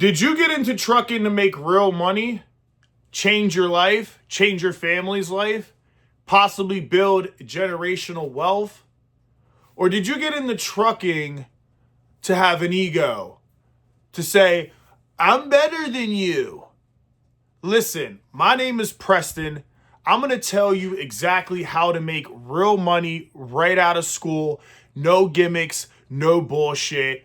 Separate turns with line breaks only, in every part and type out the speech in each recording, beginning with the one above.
Did you get into trucking to make real money, change your life, change your family's life, possibly build generational wealth? Or did you get into trucking to have an ego, to say, I'm better than you? Listen, my name is Preston. I'm going to tell you exactly how to make real money right out of school. No gimmicks, no bullshit.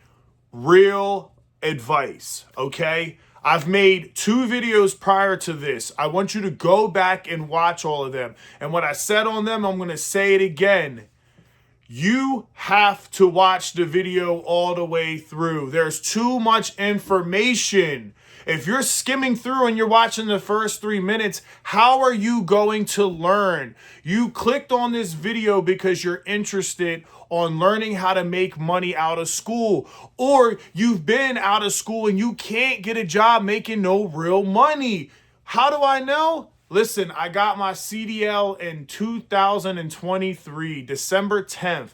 Real advice, okay? I've made 2 videos prior to this. I want you to go back and watch all of them. And what I said on them, I'm going to say it again. You have to watch the video all the way through. There's too much information. If you're skimming through and you're watching the first 3 minutes, how are you going to learn? You clicked on this video because you're interested on learning how to make money out of school, or you've been out of school and you can't get a job making no real money. How do I know? Listen, I got my CDL in 2023, December 10th.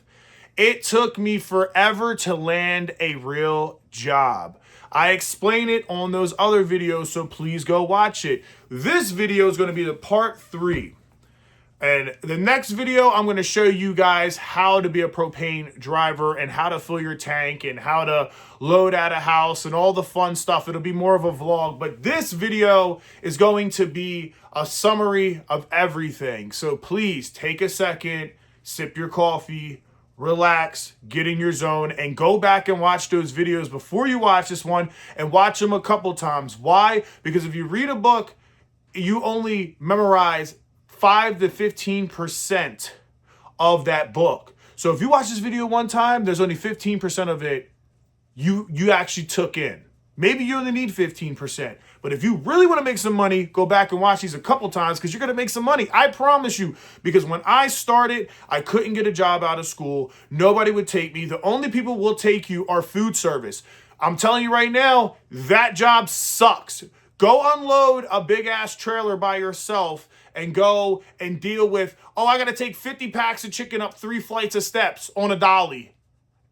It took me forever to land a real job. I explain it on those other videos, so please go watch it. This video is going to be the part 3. And the next video, I'm going to show you guys how to be a propane driver and how to fill your tank and how to load out a house and all the fun stuff. It'll be more of a vlog, but this video is going to be a summary of everything. So please take a second, sip your coffee, relax, get in your zone, and go back and watch those videos before you watch this one, and watch them a couple times. Why? Because if you read a book, you only memorize 5 to 15% of that book. So if you watch this video one time, there's only 15% of it you actually took in. Maybe you only need 15%. But if you really want to make some money, go back and watch these a couple times, because you're going to make some money. I promise you. Because when I started, I couldn't get a job out of school. Nobody would take me. The only people who will take you are food service. I'm telling you right now, that job sucks. Go unload a big ass trailer by yourself and go and deal with, oh, I got to take 50 packs of chicken up 3 flights of steps on a dolly.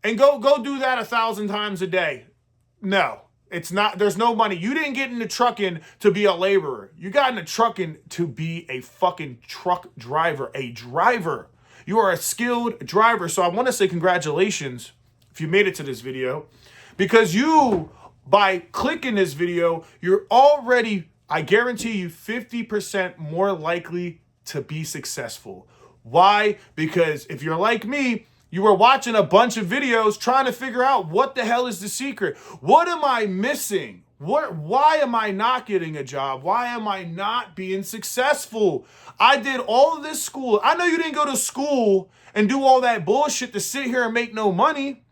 And go do that 1,000 times a day. No, it's not. There's no money. You didn't get into trucking to be a laborer. You got into trucking to be a fucking truck driver, a driver. You are a skilled driver. So I want to say congratulations if you made it to this video, because you, by clicking this video, you're already, I guarantee you, 50% more likely to be successful. Why? Because if you're like me, you were watching a bunch of videos trying to figure out what the hell is the secret. What am I missing? Why am I not getting a job? Why am I not being successful? I did all of this school. I know you didn't go to school and do all that bullshit to sit here and make no money.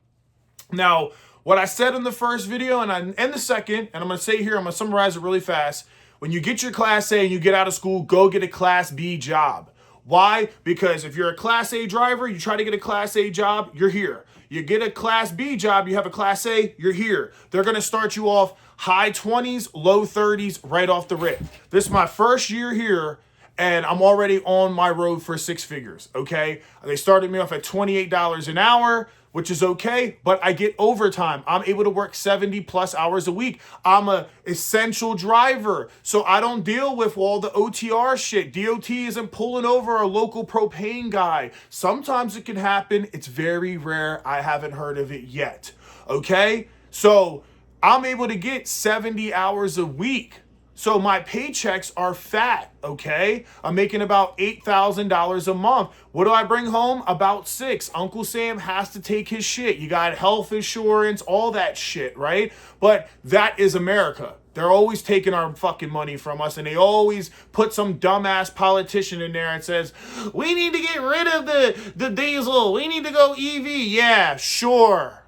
Now, what I said in the first video and the second, and I'm going to say here, I'm going to summarize it really fast. When you get your Class A and you get out of school, go get a Class B job. Why? Because if you're a Class A driver, you try to get a Class A job, you're here. You get a Class B job, you have a Class A, you're here. They're going to start you off high 20s, low 30s right off the rip. This is my first year here, and I'm already on my road for 6 figures, okay? They started me off at $28 an hour, which is okay, but I get overtime. I'm able to work 70 plus hours a week. I'm a essential driver, so I don't deal with all the OTR shit. DOT isn't pulling over a local propane guy. Sometimes it can happen. It's very rare. I haven't heard of it yet, okay? So I'm able to get 70 hours a week. So my paychecks are fat, okay? I'm making about $8,000 a month. What do I bring home? About 6. Uncle Sam has to take his shit. You got health insurance, all that shit, right? But that is America. They're always taking our fucking money from us, and they always put some dumbass politician in there and says, we need to get rid of the diesel. We need to go EV. Yeah, sure.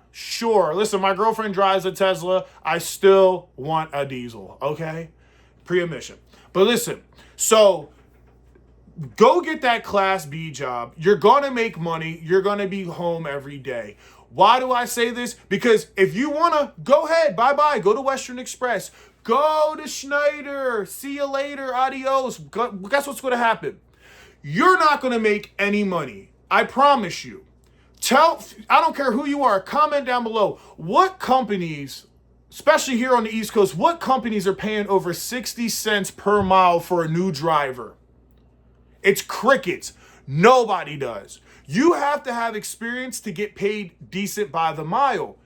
Listen, my girlfriend drives a Tesla. I still want a diesel, okay? Pre-emission. But listen, so go get that Class B job. You're going to make money. You're going to be home every day. Why do I say this? Because if you want to, go ahead. Bye-bye. Go to Western Express. Go to Schneider. See you later. Adios. Guess what's going to happen? You're not going to make any money. I promise you. I don't care who you are. Comment down below. What companies especially here on the East Coast, what companies are paying over 60 cents per mile for a new driver? It's crickets. Nobody does. You have to have experience to get paid decent by the mile.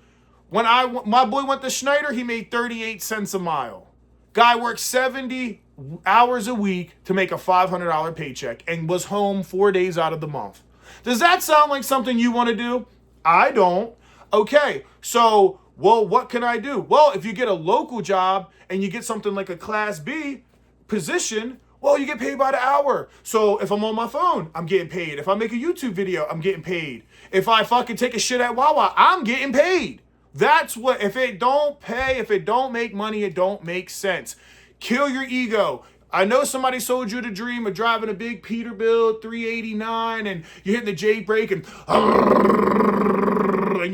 When my boy went to Schneider, he made 38 cents a mile. Guy worked 70 hours a week to make a $500 paycheck and was home 4 days out of the month. Does that sound like something you want to do? I don't. Okay, so, well, what can I do? Well, if you get a local job and you get something like a Class B position, well, you get paid by the hour. So if I'm on my phone, I'm getting paid. If I make a YouTube video, I'm getting paid. If I fucking take a shit at Wawa, I'm getting paid. That's what, if it don't pay, if it don't make money, it don't make sense. Kill your ego. I know somebody sold you the dream of driving a big Peterbilt 389 and you hit the J brake and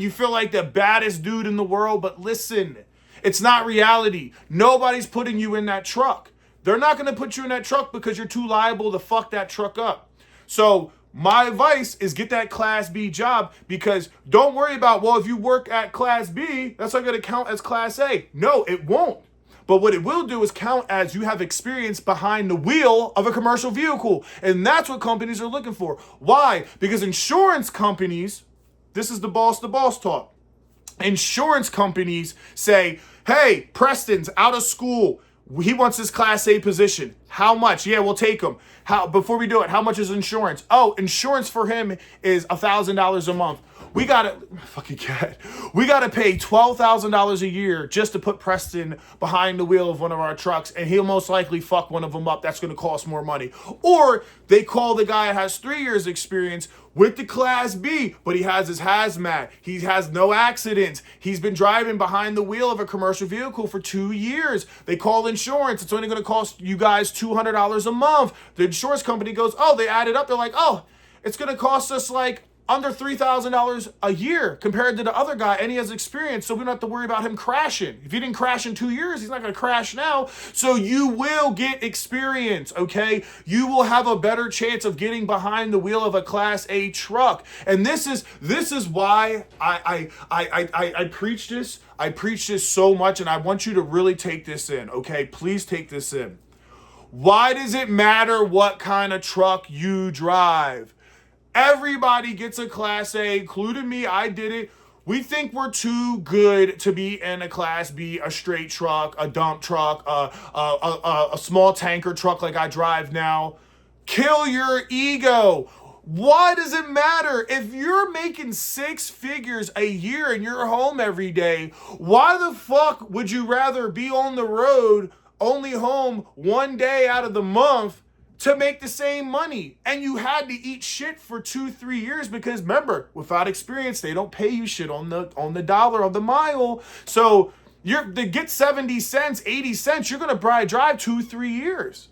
you feel like the baddest dude in the world, but listen, it's not reality. Nobody's putting you in that truck. They're not going to put you in that truck because you're too liable to fuck that truck up. So my advice is get that Class B job, because don't worry about, well, if you work at Class B, that's not going to count as Class A. No, it won't. But what it will do is count as you have experience behind the wheel of a commercial vehicle. And that's what companies are looking for. Why? Because insurance companies, this is the boss talk. Insurance companies say, hey, Preston's out of school. He wants his Class A position. How much? Yeah, we'll take him. Before we do it, how much is insurance? Oh, insurance for him is $1,000 a month. We gotta pay $12,000 a year just to put Preston behind the wheel of one of our trucks, and he'll most likely fuck one of them up. That's gonna cost more money. Or they call the guy that has 3 years experience with the Class B, but he has his hazmat. He has no accidents. He's been driving behind the wheel of a commercial vehicle for 2 years. They call insurance. It's only gonna cost you guys $200 a month. The insurance company goes, oh, they add it up. They're like, oh, it's gonna cost us like under $3,000 a year compared to the other guy, and he has experience, so we don't have to worry about him crashing. If he didn't crash in 2 years, he's not going to crash now. So you will get experience, okay? You will have a better chance of getting behind the wheel of a Class A truck. And this is why I preach this. I preach this so much, and I want you to really take this in, okay? Please take this in. Why does it matter what kind of truck you drive? Everybody gets a Class A, including me. I did it. We think we're too good to be in a Class B, a straight truck, a dump truck, a small tanker truck like I drive now. Kill your ego. Why does it matter? If you're making 6 figures a year and you're home every day, why the fuck would you rather be on the road, only home 1 day out of the month, to make the same money? And you had to eat shit for 2-3 years, because remember, without experience, they don't pay you shit on the dollar of the mile. So to get 70 cents, 80 cents, you're gonna probably drive 2-3 years.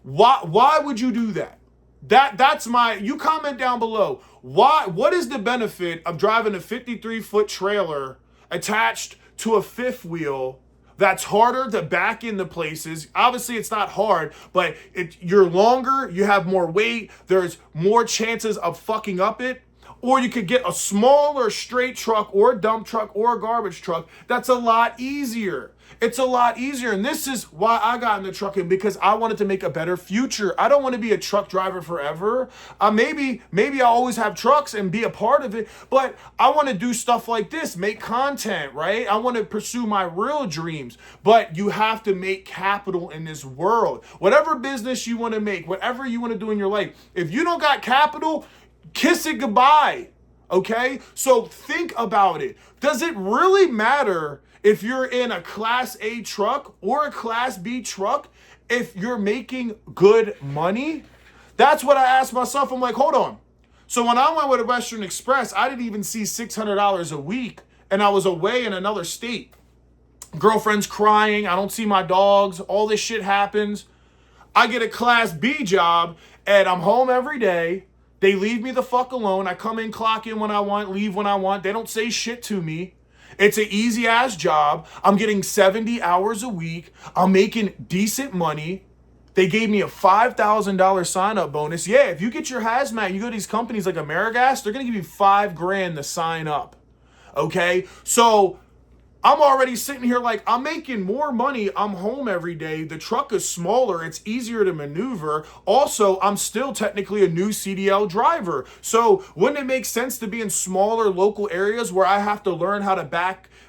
Why would you do that? That's you comment down below. What is the benefit of driving a 53-foot trailer attached to a fifth wheel that's harder to back into places? Obviously, it's not hard, but you're longer, you have more weight, there's more chances of fucking up it. Or you could get a smaller straight truck or a dump truck or a garbage truck. That's a lot easier. It's a lot easier. And this is why I got into trucking, because I wanted to make a better future. I don't want to be a truck driver forever. Maybe I'll always have trucks and be a part of it, but I want to do stuff like this, make content, right? I want to pursue my real dreams. But you have to make capital in this world. Whatever business you want to make, whatever you want to do in your life, if you don't got capital, kiss it goodbye, okay? So think about it. Does it really matter if you're in a Class A truck or a Class B truck if you're making good money? That's what I asked myself. I'm like, hold on. So when I went with a Western Express, I didn't even see $600 a week, and I was away in another state. Girlfriend's crying. I don't see my dogs. All this shit happens. I get a Class B job, and I'm home every day. They leave me the fuck alone. I come in, clock in when I want, leave when I want. They don't say shit to me. It's an easy ass job. I'm getting 70 hours a week. I'm making decent money. They gave me a $5,000 sign up bonus. Yeah, if you get your hazmat, you go to these companies like Amerigas, they're going to give you $5,000 to sign up. Okay? So I'm already sitting here like, I'm making more money. I'm home every day. The truck is smaller. It's easier to maneuver. Also, I'm still technically a new CDL driver. So wouldn't it make sense to be in smaller local areas where I have to learn how to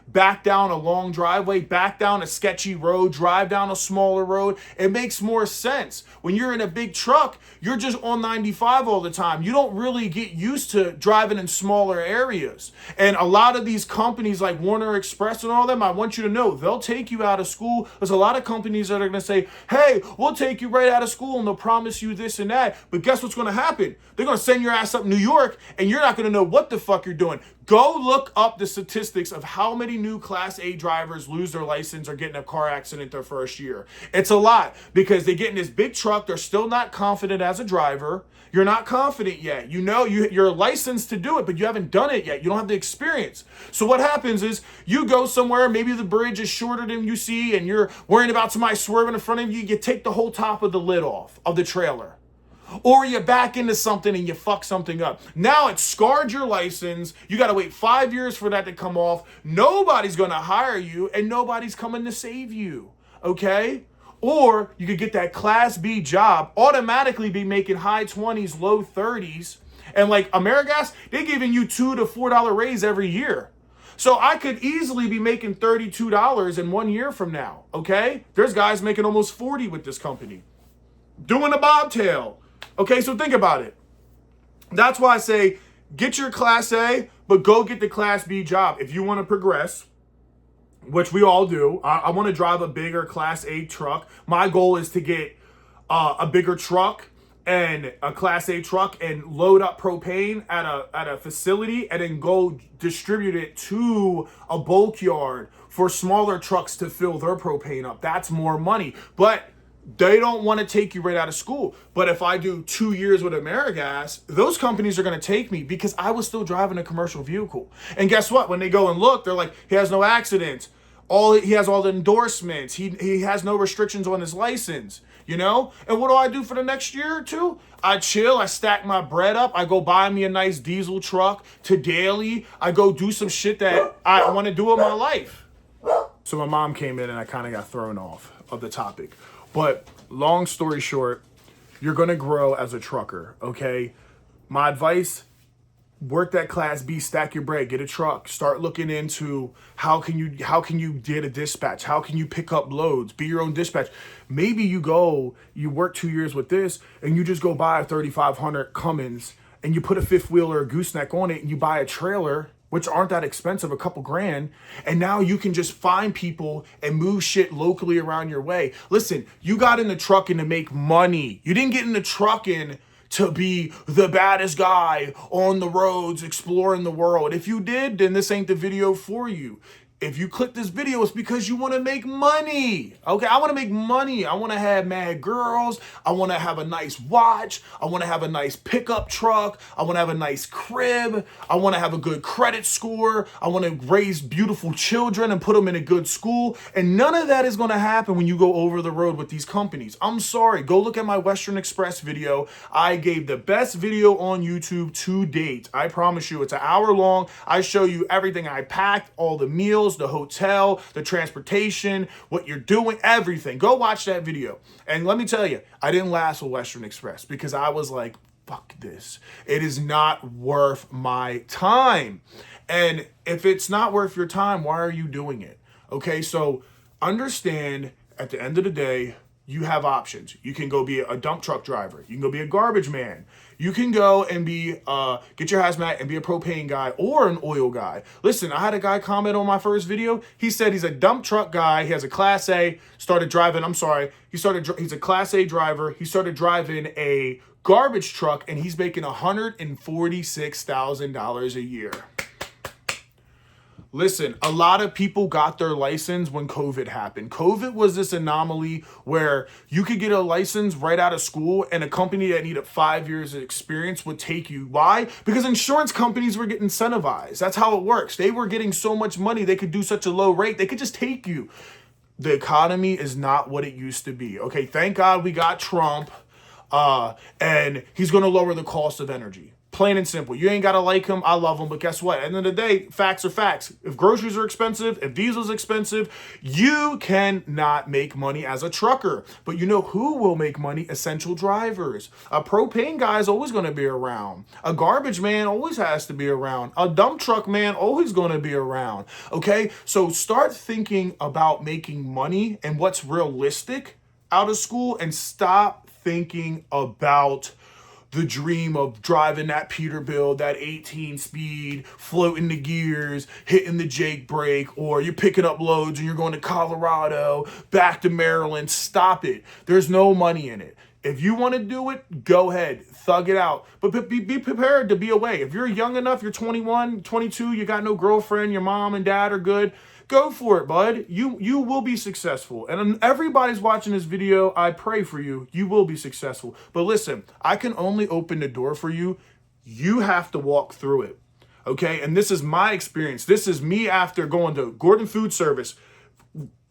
back down a long driveway, back down a sketchy road, drive down a smaller road? It makes more sense. When you're in a big truck, you're just on 95 all the time. You don't really get used to driving in smaller areas. And a lot of these companies like Warner Express and all them, I want you to know, they'll take you out of school. There's a lot of companies that are going to say, hey, we'll take you right out of school, and they'll promise you this and that. But guess what's going to happen? They're going to send your ass up New York, and you're not going to know what the fuck you're doing. Go look up the statistics of how many new Class A drivers lose their license or get in a car accident their first year. It's a lot, because they get in this big truck. They're still not confident as a driver. You're not confident yet. You know, you're licensed to do it, but you haven't done it yet. You don't have the experience. So what happens is you go somewhere, maybe the bridge is shorter than you see, and you're worrying about somebody swerving in front of you. You take the whole top of the lid off of the trailer. Or you back into something and you fuck something up. Now it's scarred your license. You got to wait 5 years for that to come off. Nobody's going to hire you, and nobody's coming to save you. Okay? Or you could get that Class B job, automatically be making high 20s, low 30s. And like AmeriGas, they're giving you $2 to $4 raise every year. So I could easily be making $32 in 1 year from now. Okay? There's guys making almost 40 with this company, doing a bobtail. Okay, so think about it. That's why I say get your Class A, but go get the Class B job. If you want to progress, which we all do, I want to drive a bigger Class A truck. My goal is to get a bigger truck and a Class A truck and load up propane at a facility and then go distribute it to a bulk yard for smaller trucks to fill their propane up. That's more money. But they don't want to take you right out of school. But if I do 2 years with AmeriGas, those companies are going to take me because I was still driving a commercial vehicle. And guess what? When they go and look, they're like, he has no accidents. He has all the endorsements. He has no restrictions on his license, you know? And what do I do for the next year or two? I chill. I stack my bread up. I go buy me a nice diesel truck to daily. I go do some shit that I want to do in my life. So my mom came in and I kind of got thrown off of the topic. But long story short, you're going to grow as a trucker, okay? My advice, work that Class B, stack your bread, get a truck, start looking into how can you get a dispatch? How can you pick up loads? Be your own dispatch. Maybe you work 2 years with this and you just go buy a 3500 Cummins and you put a fifth wheel or a gooseneck on it and you buy a trailer, which aren't that expensive, a couple grand, and now you can just find people and move shit locally around your way. Listen, you got in the trucking to make money. You didn't get in the trucking to be the baddest guy on the roads exploring the world. If you did, then this ain't the video for you. If you click this video, it's because you want to make money. Okay, I want to make money. I want to have mad girls. I want to have a nice watch. I want to have a nice pickup truck. I want to have a nice crib. I want to have a good credit score. I want to raise beautiful children and put them in a good school. And none of that is going to happen when you go over the road with these companies. I'm sorry. Go look at my Western Express video. I gave the best video on YouTube to date. I promise you, it's an hour long. I show you everything I packed, all the meals, the hotel, the transportation, what you're doing, everything. Go watch that video. And let me tell you, I didn't last with Western Express because I was like, fuck this. It is not worth my time. And if it's not worth your time, why are you doing it? Okay, so understand at the end of the day, you have options. You can go be a dump truck driver. You can go be a garbage man. You can go and be, get your hazmat and be a propane guy or an oil guy. Listen, I had a guy comment on my first video. He said he's a dump truck guy. He has a Class A, started driving, he's a Class A driver. He started driving a garbage truck and he's making $146,000 a year. Listen, a lot of people got their license when COVID happened. COVID was this anomaly where you could get a license right out of school and a company that needed 5 years of experience would take you. Why? Because insurance companies were getting incentivized. That's how it works. They were getting so much money, they could do such a low rate, they could just take you. The economy is not what it used to be. Okay, thank God we got Trump, and he's going to lower the cost of energy. Plain and simple. You ain't got to like them. I love them. But guess what? At the end of the day, facts are facts. If groceries are expensive, if diesel's expensive, you cannot make money as a trucker. But you know who will make money? Essential drivers. A propane guy is always going to be around. A garbage man always has to be around. A dump truck man always going to be around. Okay? So start thinking about making money and what's realistic out of school, and stop thinking about the dream of driving that Peterbilt, that 18 speed, floating the gears, hitting the Jake brake, or you're picking up loads and you're going to Colorado, back to Maryland. Stop it. There's no money in it. If you want to do it, go ahead, thug it out. But be prepared to be away. If you're young enough, you're 21, 22, you got no girlfriend, your mom and dad are good, go for it, bud. You will be successful. And everybody's watching this video. I pray for you. You will be successful. But listen, I can only open the door for you. You have to walk through it. Okay? And this is my experience. This is me after going to Gordon Food Service.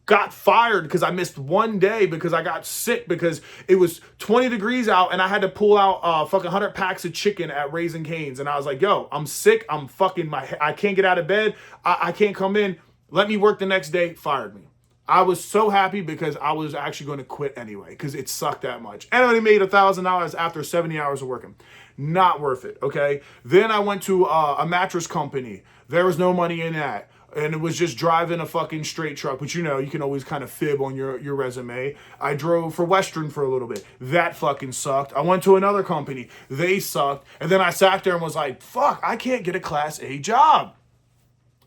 Got fired because I missed one day because I got sick because it was 20 degrees out and I had to pull out fucking 100 packs of chicken at Raising Cane's. And I was like, yo, I'm sick. I'm fucking I can't get out of bed. I can't come in. Let me work the next day. Fired me. I was so happy because I was actually going to quit anyway because it sucked that much. And I only made $1,000 after 70 hours of working. Not worth it, okay? Then I went to a mattress company. There was no money in that. And it was just driving a fucking straight truck. But you know, you can always kind of fib on your resume. I drove for Western for a little bit. That fucking sucked. I went to another company. They sucked. And then I sat there and was like, fuck, I can't get a Class A job.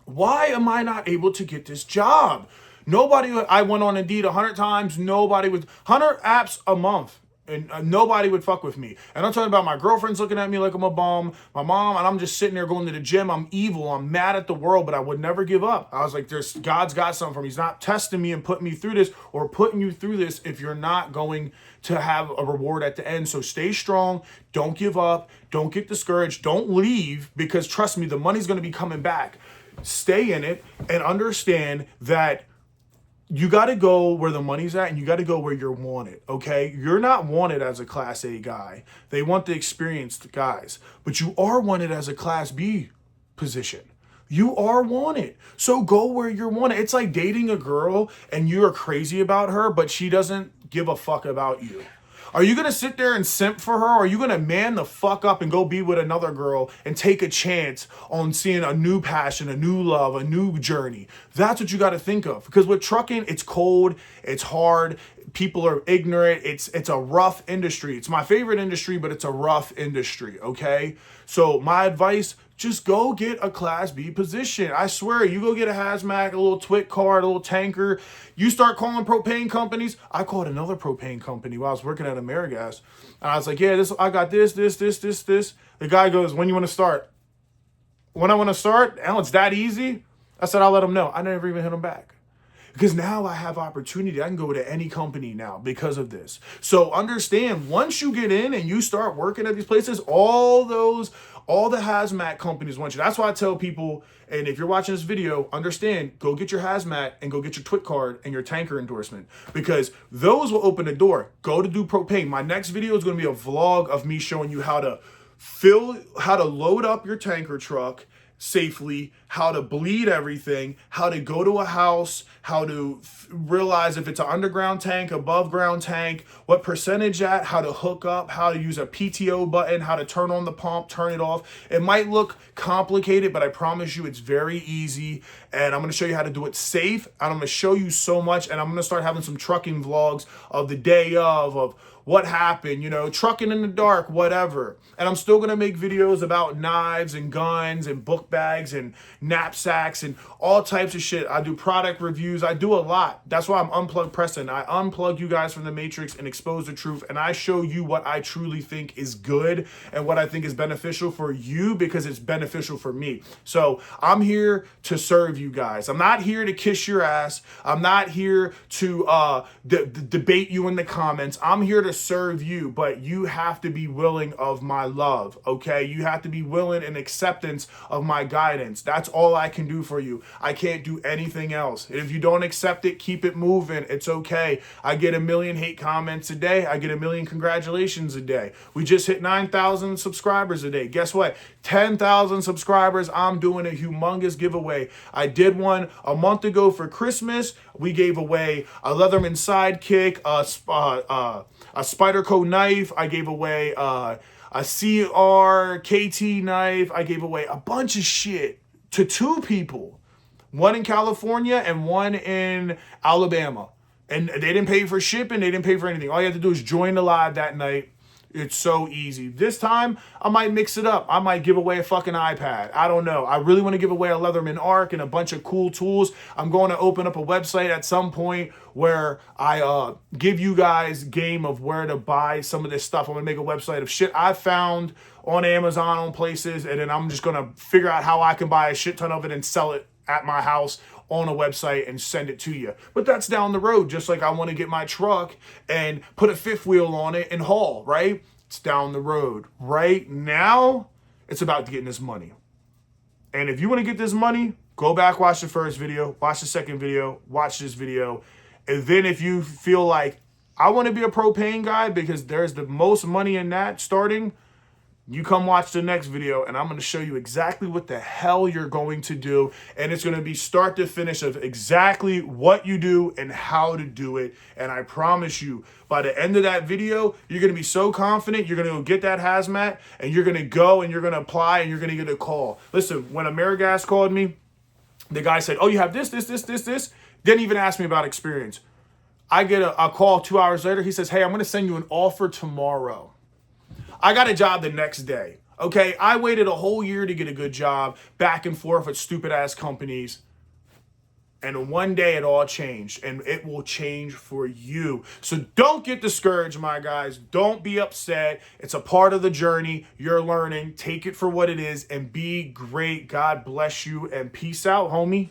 Why am I not able to get this job? I went on Indeed 100 times. 100 apps a month. And nobody would fuck with me. And I'm talking about my girlfriend's looking at me like I'm a bum. My mom, and I'm just sitting there going to the gym. I'm evil. I'm mad at the world, but I would never give up. I was like, God's got something for me. He's not testing me and putting me through this or putting you through this if you're not going to have a reward at the end. So stay strong. Don't give up. Don't get discouraged. Don't leave, because trust me, the money's going to be coming back. Stay in it and understand that you got to go where the money's at, and you got to go where you're wanted, okay? You're not wanted as a Class A guy. They want the experienced guys. But you are wanted as a Class B position. You are wanted. So go where you're wanted. It's like dating a girl and you are crazy about her, but she doesn't give a fuck about you. Are you going to sit there and simp for her? Or are you going to man the fuck up and go be with another girl and take a chance on seeing a new passion, a new love, a new journey? That's what you got to think of. Because with trucking, it's cold, it's hard, people are ignorant, it's a rough industry. It's my favorite industry, but it's a rough industry, okay? So my advice, just go get a Class B position. I swear, you go get a hazmat, a little twit card, a little tanker. You start calling propane companies. I called another propane company while I was working at Amerigas. And I was like, yeah, I got this. The guy goes, when you want to start? When I want to start? Oh, it's that easy? I said, I'll let him know. I never even hit him back. Because now I have opportunity. I can go to any company now because of this. So understand, once you get in and you start working at these places, all the hazmat companies want you. That's why I tell people, and if you're watching this video, understand, go get your hazmat and go get your twit card and your tanker endorsement, because those will open the door. Go to do propane. My next video is going to be a vlog of me showing you how to load up your tanker truck safely, how to bleed everything, how to go to a house, how to realize if it's an underground tank, above ground tank, what percentage at, how to hook up, how to use a PTO button, how to turn on the pump, turn it off. It might look complicated, but I promise you it's very easy. And I'm going to show you how to do it safe. And I'm going to show you so much. And I'm going to start having some trucking vlogs of the day of what happened, trucking in the dark, whatever. And I'm still going to make videos about knives and guns and book bags and knapsacks and all types of shit. I do product reviews. I do a lot. That's why I'm Unplugged Preston. I unplug you guys from the matrix and expose the truth. And I show you what I truly think is good and what I think is beneficial for you, because it's beneficial for me. So I'm here to serve you guys. I'm not here to kiss your ass. I'm not here to debate you in the comments. I'm here to serve you, but you have to be willing of my love, okay? You have to be willing and acceptance of my my guidance. That's all I can do for you. I can't do anything else. If you don't accept it, keep it moving. It's okay. I get 1 million hate comments a day. I get 1 million congratulations a day. We just hit 9,000 subscribers a day. Guess what? 10,000 subscribers, I'm doing a humongous giveaway. I did one a month ago for Christmas. We gave away a Leatherman Sidekick, a Spyderco knife. I gave away a CR KT knife. I gave away a bunch of shit to 2 people. One in California and one in Alabama. And they didn't pay for shipping. They didn't pay for anything. All you have to do is join the live that night. It's so easy. This time, I might mix it up. I might give away a fucking iPad. I don't know. I really want to give away a Leatherman Arc and a bunch of cool tools. I'm going to open up a website at some point where I give you guys game of where to buy some of this stuff. I'm going to make a website of shit I found on Amazon, on places, and then I'm just going to figure out how I can buy a shit ton of it and sell it at my house on a website and send it to you. But that's down the road, just like I want to get my truck and put a fifth wheel on it and haul, right? It's down the road. Right now, it's about getting this money. And if you want to get this money, go back, watch the first video, watch the second video, watch this video. And then if you feel like, I want to be a propane guy because there's the most money in that starting, you come watch the next video and I'm going to show you exactly what the hell you're going to do. And it's going to be start to finish of exactly what you do and how to do it. And I promise you, by the end of that video, you're going to be so confident, you're going to go get that hazmat and you're going to go and you're going to apply and you're going to get a call. Listen, when Amerigas called me, the guy said, oh, you have this. Didn't even ask me about experience. I get a call 2 hours later. He says, hey, I'm going to send you an offer tomorrow. I got a job the next day. Okay, I waited a whole year to get a good job, back and forth with stupid ass companies. And one day it all changed, and it will change for you. So don't get discouraged, my guys. Don't be upset. It's a part of the journey. You're learning. Take it for what it is and be great. God bless you and peace out, homie.